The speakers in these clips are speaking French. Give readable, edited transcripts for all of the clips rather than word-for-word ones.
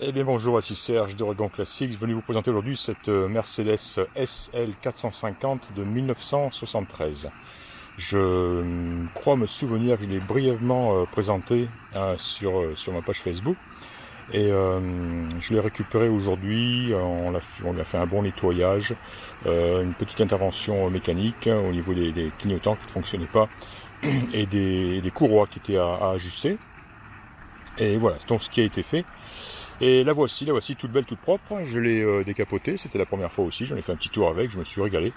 Eh bien bonjour, ici Serge d'Oregon Classics, venu vous présenter aujourd'hui cette Mercedes SL 450 de 1973. Je crois me souvenir que je l'ai brièvement présenté sur ma page Facebook et je l'ai récupéré aujourd'hui. On a fait un bon nettoyage, une petite intervention mécanique au niveau des clignotants qui ne fonctionnaient pas et des courroies qui étaient à ajuster. Et voilà, c'est donc ce qui a été fait. Et la voici toute belle, toute propre. Je l'ai décapotée, c'était la première fois aussi, j'en ai fait un petit tour avec, je me suis régalé.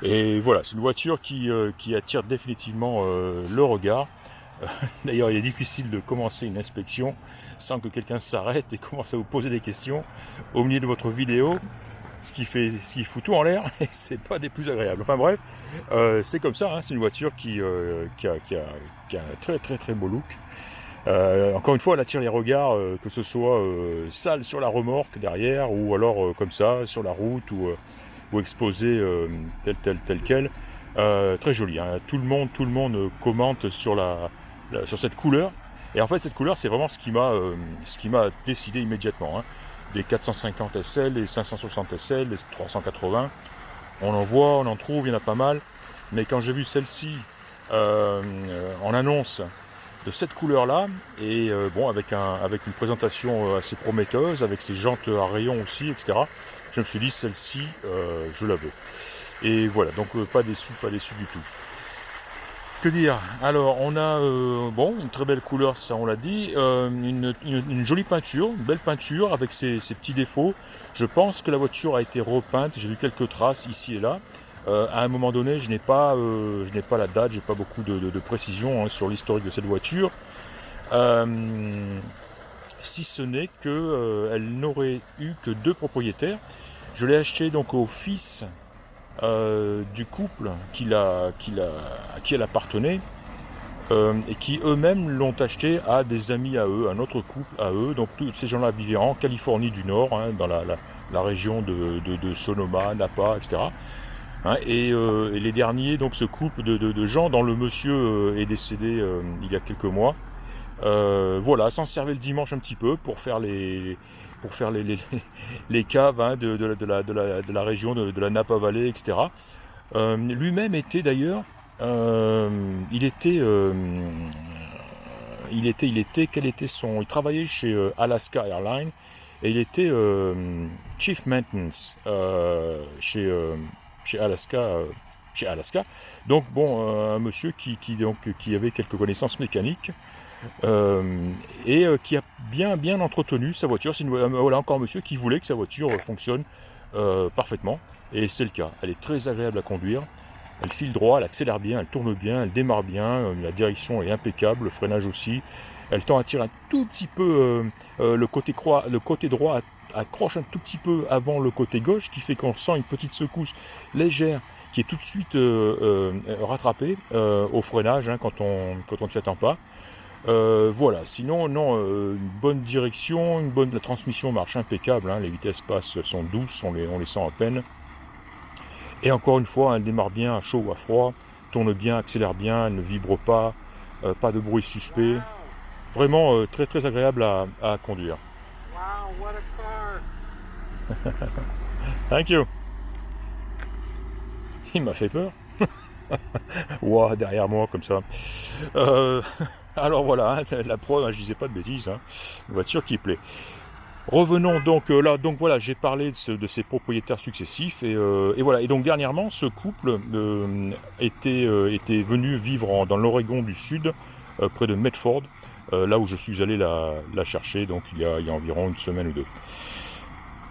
Et voilà, c'est une voiture qui attire définitivement le regard. D'ailleurs, il est difficile de commencer une inspection sans que quelqu'un s'arrête et commence à vous poser des questions au milieu de votre vidéo, ce qui fout tout en l'air, et c'est pas des plus agréables. Enfin bref, c'est comme ça, hein, c'est une voiture qui a un très très très beau look. Encore une fois, elle attire les regards, que ce soit sale sur la remorque derrière, ou alors comme ça, sur la route, ou exposé tel quel. Très joli, hein. Tout le monde commente sur sur cette couleur. Et en fait, cette couleur, c'est vraiment ce qui m'a décidé immédiatement, hein. Les 450 SL, les 560 SL, les 380, on en voit, on en trouve, il y en a pas mal. Mais quand j'ai vu celle-ci en annonce de cette couleur-là, et bon, avec une présentation assez prometteuse, avec ses jantes à rayons aussi, etc. Je me suis dit, celle-ci, je la veux. Et voilà, donc pas déçu du tout. Que dire? Alors, on a, bon, une très belle couleur, ça on l'a dit, une jolie peinture, une belle peinture, avec ses petits défauts. Je pense que la voiture a été repeinte, j'ai vu quelques traces ici et là. À un moment donné, je n'ai pas la date, j'ai pas beaucoup de précision, hein, sur l'historique de cette voiture, si ce n'est que elle n'aurait eu que deux propriétaires. Je l'ai acheté donc au fils du couple à qui elle appartenait, et qui eux-mêmes l'ont acheté à des amis à eux, un autre couple à eux. Donc tous ces gens-là vivaient en Californie du Nord, hein, dans la région de Sonoma, Napa, etc. Hein, et les derniers, donc ce couple de gens dont le monsieur est décédé il y a quelques mois, voilà, s'en servait le dimanche un petit peu pour faire les caves, hein, de la région de la Napa Valley, etc. Lui-même était d'ailleurs, il travaillait chez Alaska Airlines, et il était Chief Maintenance chez Alaska. Donc bon, un monsieur qui avait quelques connaissances mécaniques, et qui a bien entretenu sa voiture. Voilà encore un monsieur qui voulait que sa voiture fonctionne parfaitement, et c'est le cas. Elle est très agréable à conduire, elle file droit, elle accélère bien, elle tourne bien, elle démarre bien, la direction est impeccable, le freinage aussi. Elle tend à tirer un tout petit peu, le côté droit accroche un tout petit peu avant le côté gauche, qui fait qu'on sent une petite secousse légère qui est tout de suite rattrapée au freinage, hein, quand on ne s'y attend pas. Voilà, sinon non, une bonne direction, la transmission marche impeccable, hein, les vitesses sont douces, on les sent à peine. Et encore une fois, elle démarre bien à chaud ou à froid, tourne bien, accélère bien, elle ne vibre pas, pas de bruit suspect. Vraiment très très agréable à conduire. Wow, what a car! Thank you. Il m'a fait peur. Ouah, derrière moi comme ça. Alors voilà, hein, la preuve, hein, je disais pas de bêtises, hein, une voiture qui plaît. Revenons donc là, donc voilà, j'ai parlé de ses propriétaires successifs, et voilà. Et donc dernièrement, ce couple était venu vivre dans l'Oregon du Sud, près de Medford, là où je suis allé la chercher, donc il y a environ une semaine ou deux.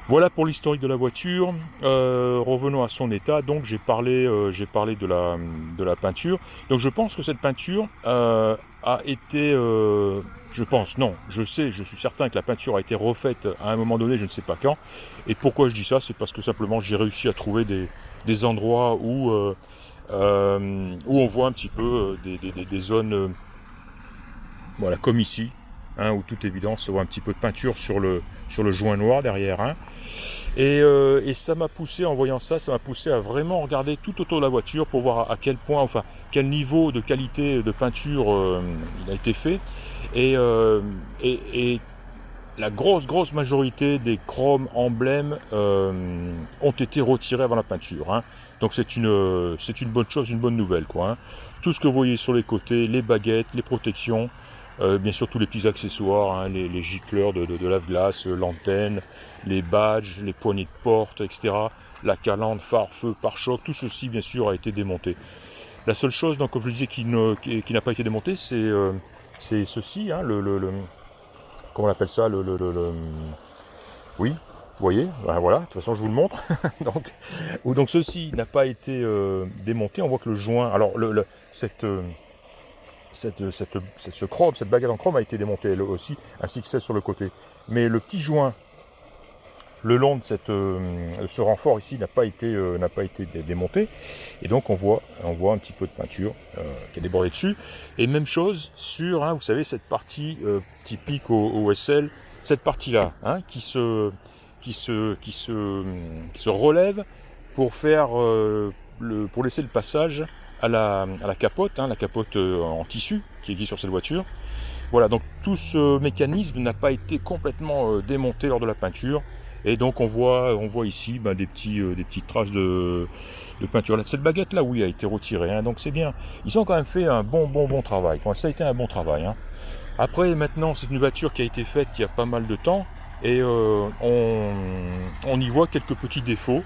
Voilà pour l'historique de la voiture. Revenons à son état. Donc j'ai parlé de la peinture. Donc je pense que cette peinture a été, je suis certain que la peinture a été refaite à un moment donné, je ne sais pas quand. Et pourquoi je dis ça, c'est parce que simplement j'ai réussi à trouver des endroits où on voit un petit peu des zones, voilà, comme ici, hein, où toute évidence se voit un petit peu de peinture sur le joint noir derrière, hein. Et ça m'a poussé, en voyant ça m'a poussé à vraiment regarder tout autour de la voiture pour voir à quel point, enfin, quel niveau de qualité de peinture il a été fait. Et la grosse majorité des chromes emblèmes ont été retirés avant la peinture. Hein. Donc c'est une bonne chose, une bonne nouvelle, quoi. Hein. Tout ce que vous voyez sur les côtés, les baguettes, les protections, bien sûr tous les petits accessoires, hein, les gicleurs de lave-glace, l'antenne, les badges, les poignées de porte, etc. La calandre, phare, feu, pare-choc, tout ceci bien sûr a été démonté. La seule chose, donc, comme je le disais, qui n'a pas été démonté, c'est ceci, hein, comment on appelle ça, oui, vous voyez, ben voilà, de toute façon je vous le montre. donc ceci n'a pas été démonté. On voit que le joint, alors ce chrome, cette baguette en chrome a été démontée elle aussi, ainsi que celle sur le côté. Mais le petit joint le long de ce renfort ici n'a pas été démonté, et donc on voit un petit peu de peinture qui a débordé dessus. Et même chose sur, hein, vous savez, cette partie typique au SL, cette partie là, hein, qui se relève pour faire pour laisser le passage à la capote, hein, la capote en tissu qui existe sur cette voiture. Voilà, donc tout ce mécanisme n'a pas été complètement démonté lors de la peinture. Et donc on voit ici des petites traces de peinture. Cette baguette là, oui, a été retirée, hein, donc c'est bien. Ils ont quand même fait un bon travail. Ça a été un bon travail. Hein. Après, maintenant, c'est une voiture qui a été faite il y a pas mal de temps, et on y voit quelques petits défauts.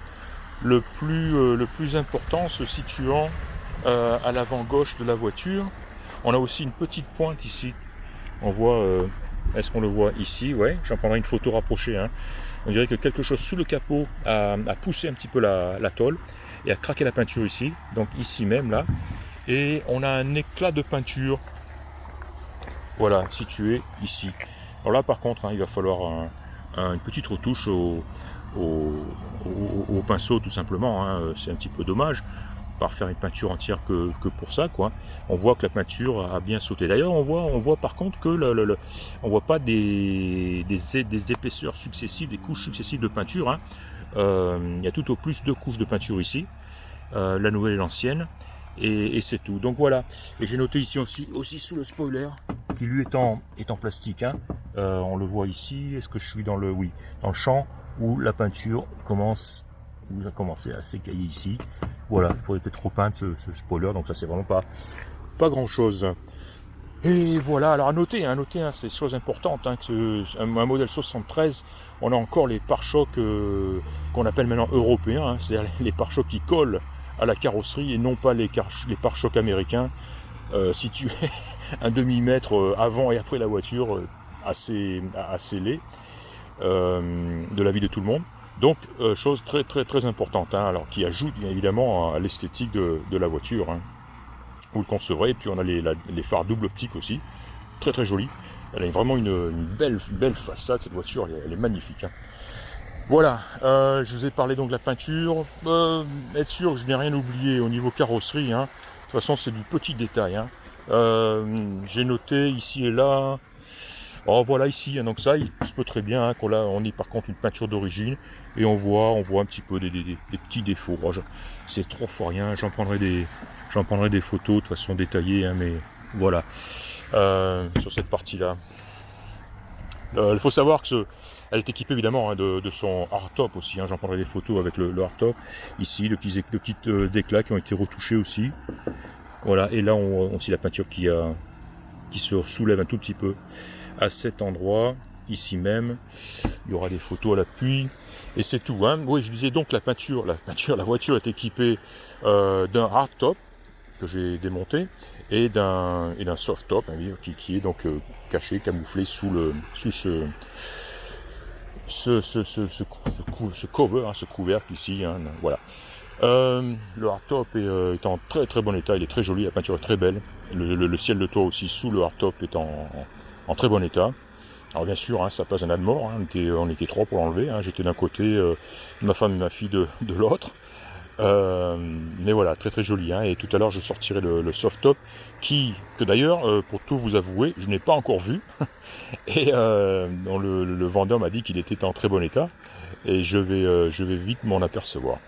Le plus important se situant à l'avant gauche de la voiture. On a aussi une petite pointe ici. On voit, est-ce qu'on le voit ici? Ouais, j'en prendrai une photo rapprochée. Hein. On dirait que quelque chose sous le capot a poussé un petit peu la tôle et a craqué la peinture ici, donc ici même là. Et on a un éclat de peinture, voilà, situé ici. Alors là par contre, hein, il va falloir une petite retouche au pinceau tout simplement. Hein. C'est un petit peu dommage. Par faire une peinture entière que pour ça, quoi. On voit que la peinture a bien sauté. D'ailleurs, on voit par contre que on voit pas des épaisseurs successives, des couches successives de peinture. Hein. Il y a tout au plus 2 couches de peinture ici, la nouvelle et l'ancienne, et c'est tout. Donc voilà. Et j'ai noté ici aussi sous le spoiler, qui lui est en plastique. Hein. On le voit ici. Est-ce que je suis dans le champ où la peinture a commencé à s'écailler ici. Voilà, il faudrait peut-être repeindre ce spoiler, donc ça c'est vraiment pas grand chose. Et voilà, alors à noter, c'est chose importante, hein, que un modèle 73, on a encore les pare-chocs qu'on appelle maintenant européens, hein, c'est-à-dire les pare-chocs qui collent à la carrosserie et non pas les pare-chocs américains situés un demi-mètre avant et après la voiture, assez laid de la vie de tout le monde. Donc, chose très importante, hein, alors qui ajoute bien évidemment à l'esthétique de la voiture. Hein. Vous le concevrez. Et puis on a les phares double optique aussi, très joli. Elle a vraiment une belle façade, cette voiture, elle est magnifique. Hein. Voilà, je vous ai parlé donc de la peinture. Être sûr que je n'ai rien oublié au niveau carrosserie. Hein. De toute façon, c'est du petit détail. Hein. J'ai noté ici et là. Oh, voilà ici, hein, donc ça, il se peut très bien hein, on ait par contre une peinture d'origine, et on voit un petit peu des petits défauts. Oh, c'est 3 fois rien, j'en prendrai des photos de façon détaillée, hein, mais voilà, sur cette partie-là. Il faut savoir que elle est équipée évidemment hein, de son hardtop aussi, hein, j'en prendrai des photos avec le hardtop. Ici, le petit déclats qui ont été retouchés aussi. Voilà, et là on voit la peinture qui se soulève un tout petit peu. À cet endroit, ici même, il y aura des photos à l'appui, et c'est tout. Hein. Oui, je disais donc la voiture est équipée d'un hardtop que j'ai démonté et d'un soft top hein, qui est donc caché, camouflé sous ce cover, hein, ce couvercle ici. Hein, voilà. Le hardtop est en très bon état, il est très joli, la peinture est très belle. Le ciel de toit aussi sous le hardtop est en très bon état. Alors bien sûr, hein, ça passe un âne mort, hein, on était 3 pour l'enlever, hein, j'étais d'un côté, ma femme et ma fille de l'autre. Mais voilà, très joli. Hein, et tout à l'heure, je sortirai le soft top, que d'ailleurs, pour tout vous avouer, je n'ai pas encore vu. Et dont le vendeur m'a dit qu'il était en très bon état. Et je vais vite m'en apercevoir.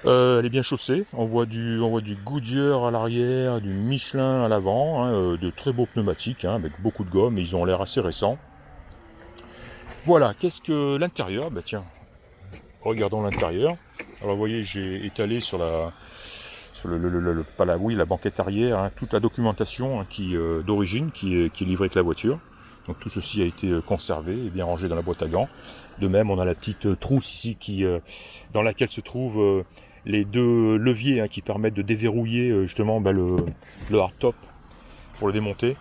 Elle est bien chaussée, on voit du Goodyear à l'arrière, du Michelin à l'avant, hein, de très beaux pneumatiques, hein, avec beaucoup de gomme, et ils ont l'air assez récents. Voilà, qu'est-ce que l'intérieur? Bah tiens, regardons l'intérieur. Alors vous voyez, j'ai étalé sur la la banquette arrière, hein, toute la documentation hein, d'origine qui est livrée avec la voiture. Donc tout ceci a été conservé et bien rangé dans la boîte à gants. De même, on a la petite trousse ici dans laquelle se trouvent les deux leviers hein, qui permettent de déverrouiller justement le hardtop pour le démonter.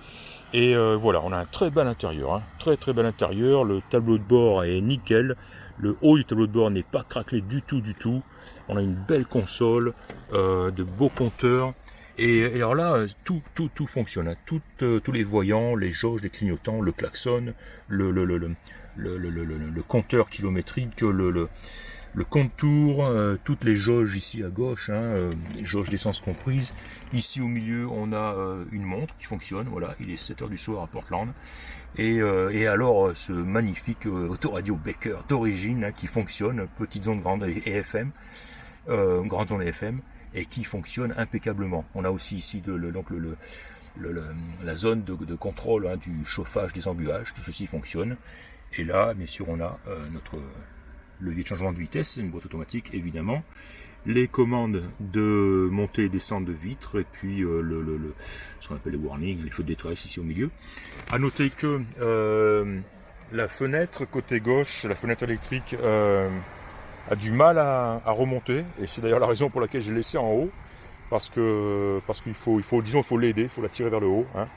Et voilà, on a un très bel intérieur, hein, très bel intérieur. Le tableau de bord est nickel. Le haut du tableau de bord n'est pas craquelé du tout. On a une belle console, de beaux compteurs. Et alors là, tout fonctionne. Hein. Tous les voyants, les jauges, les clignotants, le klaxon, le compteur kilométrique, le contour, toutes les jauges ici à gauche, hein, les jauges d'essence comprises. Ici au milieu, on a une montre qui fonctionne. Voilà, il est 7h du soir à Portland. Et alors, ce magnifique autoradio Becker d'origine hein, qui fonctionne, petite zone grande et FM, grande zone FM, et qui fonctionne impeccablement. On a aussi ici la zone de contrôle hein, du chauffage des embuages, tout ceci fonctionne. Et là, bien sûr, on a notre levier de changement de vitesse, une boîte automatique évidemment, les commandes de montée et descente de vitres, et puis ce qu'on appelle les warnings, les feux de détresse ici au milieu. À noter que la fenêtre côté gauche, la fenêtre électrique, a du mal à remonter, et c'est d'ailleurs la raison pour laquelle j'ai laissé en haut, parce qu'il faut l'aider, il faut la tirer vers le haut. Hein.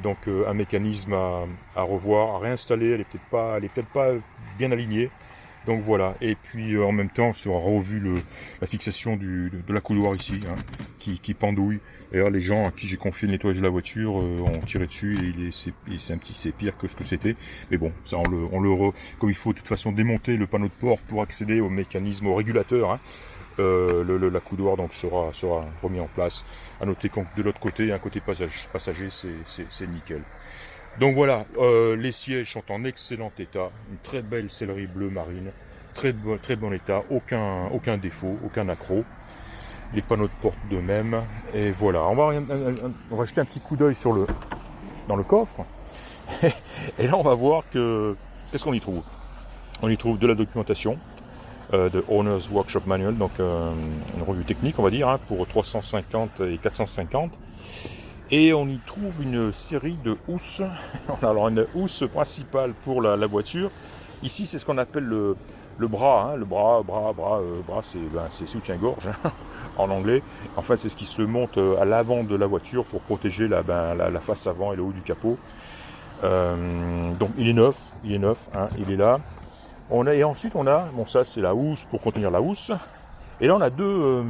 Donc un mécanisme à revoir, à réinstaller, elle est peut-être pas bien alignée. Donc voilà, et puis en même temps, on sera revu la fixation de la couloir ici, hein, qui pendouille. D'ailleurs, les gens à qui j'ai confié le nettoyage de la voiture ont tiré dessus et c'est pire que ce que c'était. Mais bon, ça comme il faut de toute façon démonter le panneau de port pour accéder au mécanisme, au régulateur. Hein, la couloir donc sera remis en place. À noter que de l'autre côté, un côté passager, c'est nickel. Donc voilà, les sièges sont en excellent état, une très belle sellerie bleue marine, très bon état, aucun défaut, aucun accroc. Les panneaux de porte de même, et voilà. On va jeter un petit coup d'œil dans le coffre, et là on va voir qu'est-ce qu'on y trouve. On y trouve de la documentation, de Owner's Workshop Manual, donc une revue technique on va dire, hein, pour 350 et 450. Et on y trouve une série de housses. Alors une housse principale pour la voiture. Ici c'est ce qu'on appelle le bras. Hein. Le bras c'est soutien-gorge hein, en anglais. En fait c'est ce qui se monte à l'avant de la voiture pour protéger la face avant et le haut du capot. Donc il est neuf, hein, il est là. Et ensuite on a, bon ça c'est la housse pour contenir la housse. Et là on a deux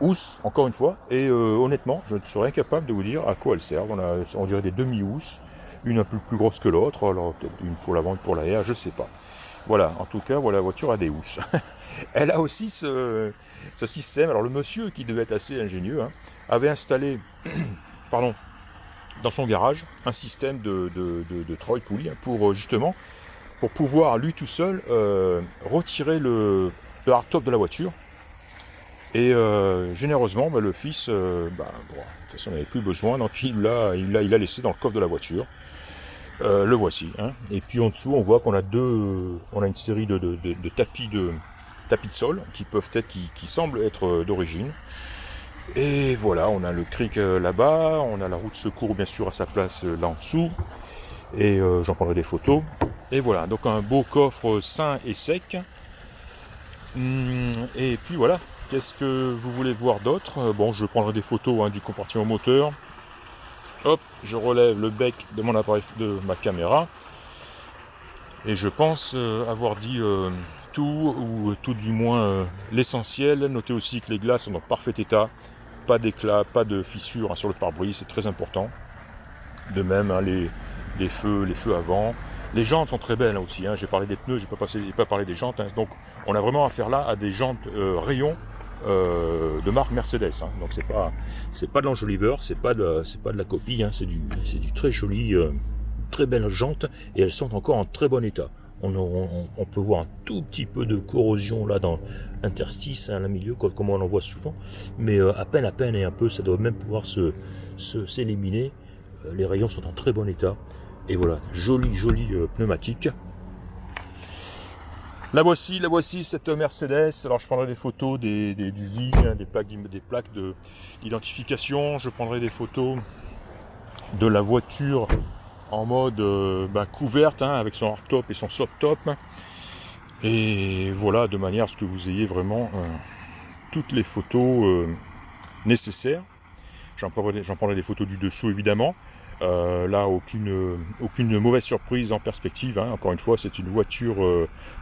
housses, encore une fois, et honnêtement, je ne serais incapable de vous dire à quoi elles servent. On dirait des demi-housses, une un peu plus grosse que l'autre, alors peut-être une pour l'avant, une pour l'arrière, je sais pas. Voilà, en tout cas, voilà, la voiture a des housses. Elle a aussi ce système, alors le monsieur, qui devait être assez ingénieux, hein, avait installé, dans son garage, un système de treuil poulie, hein, pour pouvoir, lui tout seul, retirer le hardtop de la voiture. Et généreusement, le fils, de toute façon, il n'avait plus besoin, donc il l'a laissé dans le coffre de la voiture. Le voici. Hein. Et puis en dessous, on voit qu'on a une série de tapis de sol qui semblent être d'origine. Et voilà, on a le cric là-bas, on a la roue de secours bien sûr à sa place là en dessous. Et j'en prendrai des photos. Et voilà, donc un beau coffre sain et sec. Et puis voilà. Qu'est-ce que vous voulez voir d'autre? Bon, je prendrai des photos hein, du compartiment moteur. Hop, je relève le bec de mon appareil, de ma caméra. Et je pense avoir dit tout, ou tout du moins l'essentiel. Notez aussi que les glaces sont en parfait état. Pas d'éclat, pas de fissures hein, sur le pare-brise, c'est très important. De même, hein, les feux avant. Les jantes sont très belles hein, aussi. Hein. J'ai parlé des pneus, j'ai pas parlé des jantes. Hein. Donc, on a vraiment affaire là à des jantes rayons. De marque Mercedes, hein. Donc c'est pas de l'enjoliveur, c'est pas de la copie, hein. C'est du très joli, très belle jante, et elles sont encore en très bon état. On peut voir un tout petit peu de corrosion là dans l'interstice, hein, là milieu, comme on en voit souvent, mais à peine et un peu, ça doit même pouvoir s'éliminer. Les rayons sont en très bon état, et voilà, joli pneumatique. La voici, cette Mercedes. Alors je prendrai des photos du VIN, des plaques d'identification. Je prendrai des photos de la voiture en mode couverte, hein, avec son hardtop et son softtop. Et voilà, de manière à ce que vous ayez vraiment toutes les photos nécessaires. J'en prendrai des photos du dessous évidemment. Là, aucune mauvaise surprise en perspective, hein. Encore une fois, c'est une voiture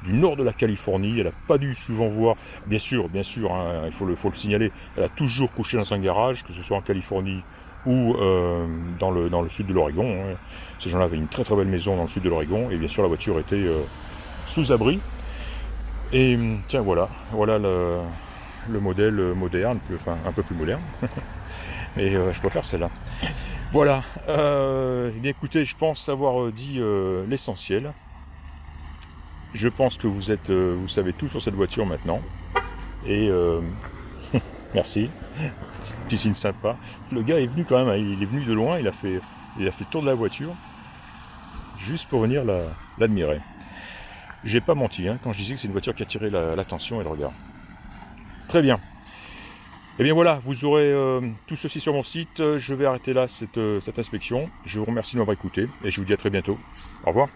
du nord de la Californie. Elle n'a pas dû souvent voir, bien sûr, hein, il faut le signaler, elle a toujours couché dans un garage, que ce soit en Californie ou dans le sud de l'Oregon, hein. Ces gens-là avaient une très très belle maison dans le sud de l'Oregon, et bien sûr la voiture était sous abri. Et tiens, voilà le modèle moderne, un peu plus moderne. Et je préfère celle-là. Voilà, eh bien écoutez, je pense avoir dit l'essentiel. Je pense que vous savez tout sur cette voiture maintenant. Et merci, petit signe sympa. Le gars est venu quand même, hein, il est venu de loin, il a fait le tour de la voiture, juste pour venir l'admirer. J'ai pas menti, hein, quand je disais que c'est une voiture qui a attiré l'attention et le regard. Très bien. Et bien voilà, vous aurez tout ceci sur mon site. Je vais arrêter là cette inspection. Je vous remercie de m'avoir écouté et je vous dis à très bientôt. Au revoir.